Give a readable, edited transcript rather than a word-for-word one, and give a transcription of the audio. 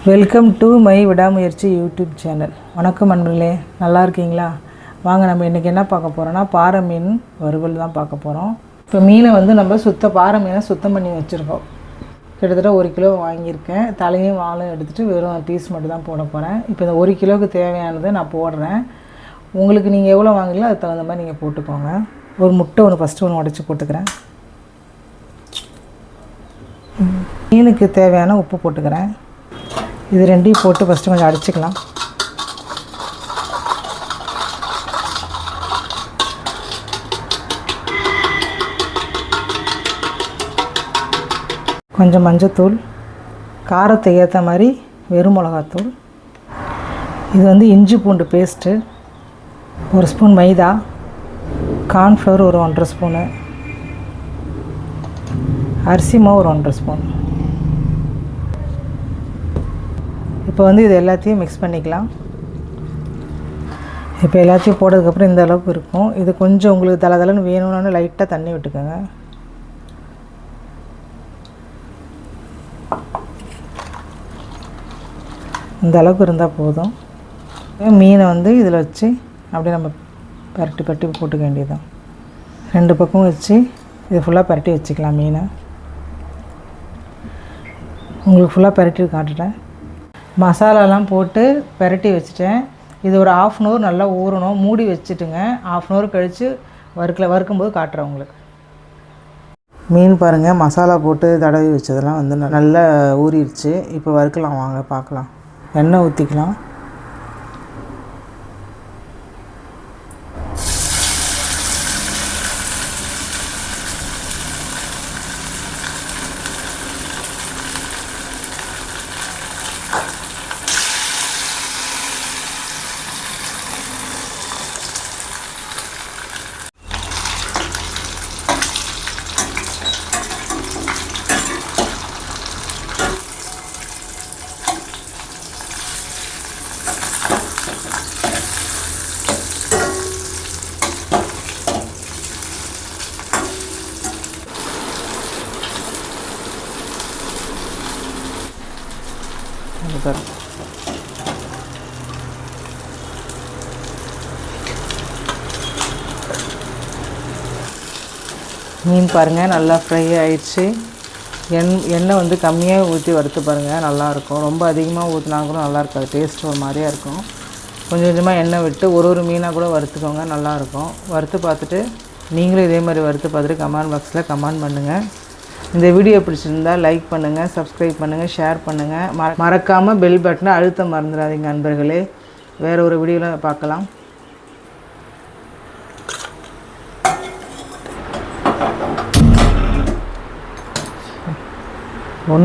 Welcome to my விடாமுயற்சி YouTube channel. வணக்கம் நண்பர்களே, நல்லா இருக்கீங்களா? வாங்க நம்ம இன்றைக்கி என்ன பார்க்க போகிறோன்னா பாறை மீன் வறுவல் தான் பார்க்க போகிறோம். இப்போ மீனை நம்ம பாறை மீனை சுத்தம் பண்ணி வச்சுருக்கோம். கிட்டத்தட்ட 1 கிலோ வாங்கியிருக்கேன். தலையும் வாலும் எடுத்துகிட்டு வெறும் பீஸ் மட்டும் தான் போட போகிறேன். இப்போ இந்த 1 கிலோவுக்கு தேவையானதை நான் போடுறேன். உங்களுக்கு நீங்கள் எவ்வளோ வாங்குறீங்களோ அதுக்கு தகுந்த மாதிரி நீங்கள் போட்டுக்கோங்க. ஒரு முட்டை ஃபஸ்ட்டு உடைச்சி போட்டுக்கிறேன். மீனுக்கு தேவையான உப்பு போட்டுக்கிறேன். இது ரெண்டையும் போட்டு ஃபஸ்ட்டு கொஞ்சம் அடிச்சுக்கலாம். கொஞ்சம் மஞ்சத்தூள், காரத்தை ஏற்ற மாதிரி வெறும் மிளகாத்தூள், இது இஞ்சி பூண்டு பேஸ்ட்டு, 1 ஸ்பூன் மைதா, கார்ன்ஃப்ளவர் ஒரு 1.5 ஸ்பூனு, அரிசி மாவு ஒரு 1.5 ஸ்பூன். இப்போ இது எல்லாத்தையும் மிக்ஸ் பண்ணிக்கலாம். இப்போ எல்லாத்தையும் போட்டதுக்கப்புறம் இந்த அளவுக்கு இருக்கும். இது கொஞ்சம் உங்களுக்கு தளன்னு வேணும்னு லைட்டாக தண்ணி விட்டுக்கோங்க. இந்த அளவுக்கு இருந்தால் போதும். மீனை இதில் வச்சு அப்படியே நம்ம பரட்டி போட்டுக்க வேண்டியதுதான். 2 பக்கமும் வச்சு இது ஃபுல்லாக பரட்டி வச்சுக்கலாம். மீனை உங்களுக்கு ஃபுல்லாக பரட்டி காட்டுறேன். மசாலாலாம் போட்டு பரட்டி வச்சுட்டேன். இது ஒரு 1/2 அன் ஹவர் நல்லா ஊறணும். மூடி வச்சுட்டுங்க. 1/2 அன் ஹவர் கழித்து வறுக்கும்போது காட்டுறேன் உங்களுக்கு. மீன் பாருங்கள், மசாலா போட்டு தடவி வச்சதெல்லாம் நல்லா ஊறிடுச்சு. இப்போ வறுக்கலாம், வாங்க பார்க்கலாம். எண்ணெய் ஊற்றிக்கலாம். மீன் பாருங்கள் நல்லா ஃப்ரை ஆயிடுச்சு. எண்ணெய் கம்மியாக ஊற்றி வறுத்து பாருங்கள், நல்லாயிருக்கும். ரொம்ப அதிகமாக ஊற்றினா கூட நல்லா இருக்காது, டேஸ்ட் ஒரு மாதிரியாக இருக்கும். கொஞ்சம் கொஞ்சமாக எண்ணெய் விட்டு ஒரு மீனாக கூட வறுத்துக்கோங்க, நல்லாயிருக்கும். வறுத்து பார்த்துட்டு நீங்களும் இதே மாதிரி வறுத்து பார்த்துட்டு கமெண்ட் பாக்ஸில் கமெண்ட் பண்ணுங்கள். இந்த வீடியோ பிடிச்சிருந்தால் லைக் பண்ணுங்கள், சப்ஸ்கிரைப் பண்ணுங்கள், ஷேர் பண்ணுங்கள். மறக்காமல் பெல் பட்டனை அழுத்த மறந்துடாதீங்க நண்பர்களே. வேறு ஒரு வீடியோவில் பார்க்கலாம். ஒன்று